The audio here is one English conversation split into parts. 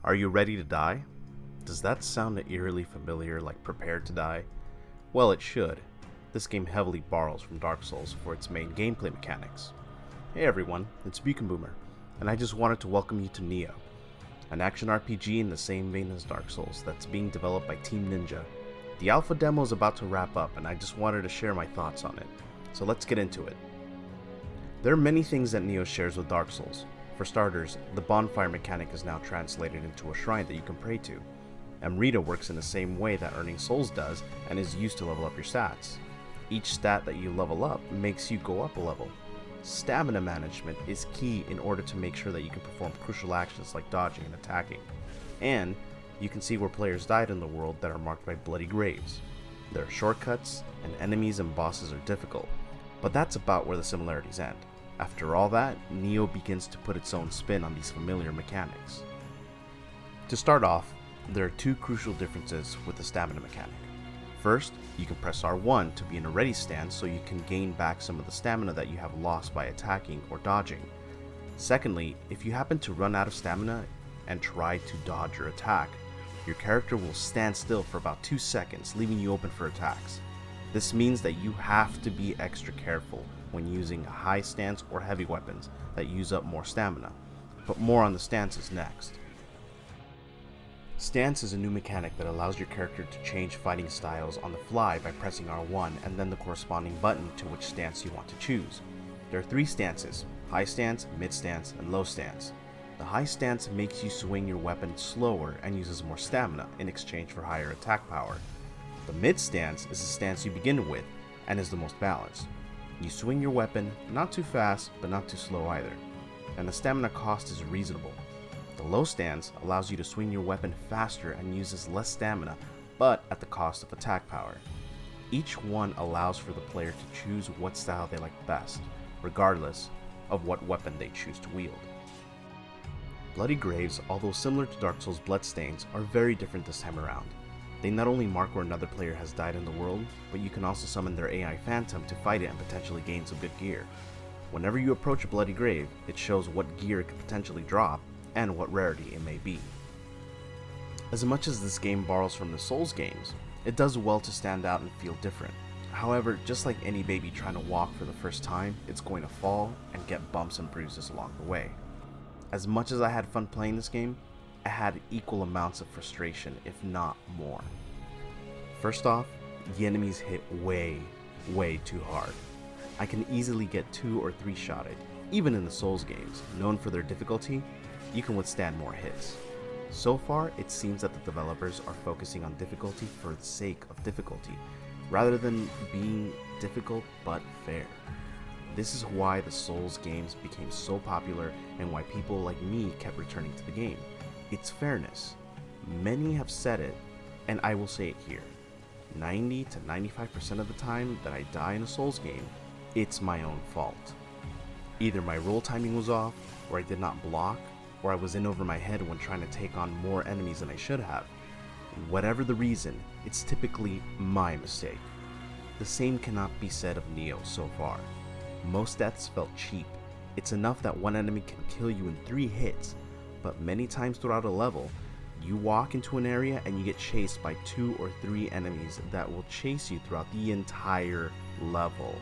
Are you ready to die? Does that sound eerily familiar, like Prepare to Die? Well, it should. This game heavily borrows from Dark Souls for its main gameplay mechanics. Hey everyone, it's Beacon Boomer, and I just wanted to welcome you to Nioh, an action RPG in the same vein as Dark Souls that's being developed by Team Ninja. The alpha demo is about to wrap up, and I just wanted to share my thoughts on it, so let's get into it. There are many things that Nioh shares with Dark Souls. For starters, the bonfire mechanic is now translated into a shrine that you can pray to. Amrita works in the same way that earning souls does and is used to level up your stats. Each stat that you level up makes you go up a level. Stamina management is key in order to make sure that you can perform crucial actions like dodging and attacking. And you can see where players died in the world that are marked by bloody graves. There are shortcuts, and enemies and bosses are difficult, but that's about where the similarities end. After all that, Nioh begins to put its own spin on these familiar mechanics. To start off, there are two crucial differences with the stamina mechanic. First, you can press R1 to be in a ready stance so you can gain back some of the stamina that you have lost by attacking or dodging. Secondly, if you happen to run out of stamina and try to dodge or attack, your character will stand still for about 2 seconds, leaving you open for attacks. This means that you have to be extra careful when using high stance or heavy weapons that use up more stamina, but more on the stances next. Stance is a new mechanic that allows your character to change fighting styles on the fly by pressing R1 and then the corresponding button to which stance you want to choose. There are 3 stances: high stance, mid stance, and low stance. The high stance makes you swing your weapon slower and uses more stamina in exchange for higher attack power. The mid stance is the stance you begin with and is the most balanced. You swing your weapon not too fast but not too slow either, and the stamina cost is reasonable. The low stance allows you to swing your weapon faster and uses less stamina, but at the cost of attack power. Each one allows for the player to choose what style they like best, regardless of what weapon they choose to wield. Bloody graves, although similar to Dark Souls' bloodstains, are very different this time around. They not only mark where another player has died in the world, but you can also summon their AI Phantom to fight it and potentially gain some good gear. Whenever you approach a bloody grave, it shows what gear it could potentially drop and what rarity it may be. As much as this game borrows from the Souls games, it does well to stand out and feel different. However, just like any baby trying to walk for the first time, it's going to fall and get bumps and bruises along the way. As much as I had fun playing this game, I had equal amounts of frustration, if not more. First off, the enemies hit way too hard. I can easily get 2 or 3 shotted. Even in the Souls games, known for their difficulty, you can withstand more hits. So far, it seems that the developers are focusing on difficulty for the sake of difficulty, rather than being difficult but fair. This is why the Souls games became so popular and why people like me kept returning to the game. It's fairness. Many have said it, and I will say it here. 90 to 95% of the time that I die in a Souls game, it's my own fault. Either my roll timing was off, or I did not block, or I was in over my head when trying to take on more enemies than I should have. Whatever the reason, it's typically my mistake. The same cannot be said of Nioh so far. Most deaths felt cheap. It's enough that one enemy can kill you in 3 hits, but many times throughout a level, you walk into an area and you get chased by 2 or 3 enemies that will chase you throughout the entire level.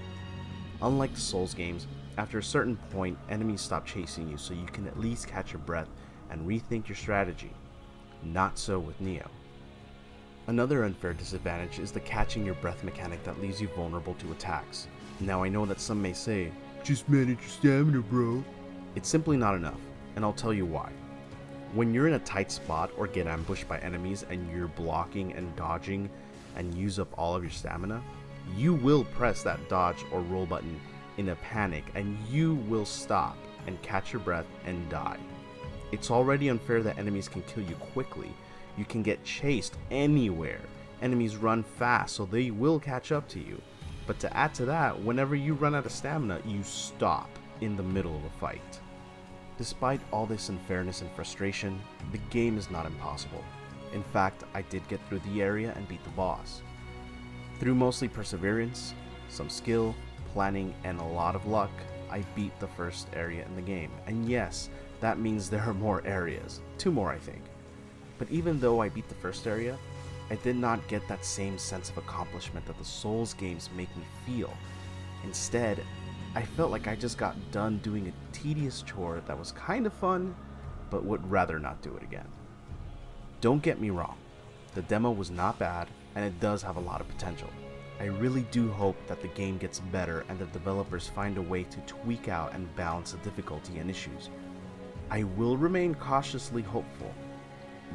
Unlike the Souls games, after a certain point, enemies stop chasing you so you can at least catch your breath and rethink your strategy. Not so with Nioh. Another unfair disadvantage is the catching your breath mechanic that leaves you vulnerable to attacks. Now I know that some may say, "Just manage your stamina, bro." It's simply not enough, and I'll tell you why. When you're in a tight spot or get ambushed by enemies and you're blocking and dodging and use up all of your stamina, you will press that dodge or roll button in a panic and you will stop and catch your breath and die. It's already unfair that enemies can kill you quickly. You can get chased anywhere. Enemies run fast, so they will catch up to you. But to add to that, whenever you run out of stamina, you stop in the middle of a fight. Despite all this unfairness and frustration, the game is not impossible. In fact, I did get through the area and beat the boss. Through mostly perseverance, some skill, planning, and a lot of luck, I beat the first area in the game. And yes, that means there are more areas. 2 more, I think. But even though I beat the first area, I did not get that same sense of accomplishment that the Souls games make me feel. Instead, I felt like I just got done doing a tedious chore that was kind of fun, but would rather not do it again. Don't get me wrong, the demo was not bad, and it does have a lot of potential. I really do hope that the game gets better and the developers find a way to tweak out and balance the difficulty and issues. I will remain cautiously hopeful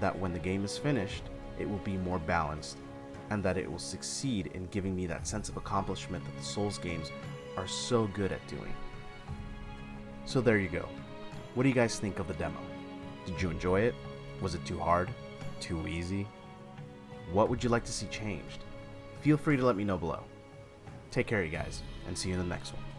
that when the game is finished, it will be more balanced, and that it will succeed in giving me that sense of accomplishment that the Souls games are so good at doing. So there you go. What do you guys think of the demo? Did you enjoy it? Was it too hard? Too easy? What would you like to see changed? Feel free to let me know below. Take care, you guys, and see you in the next one.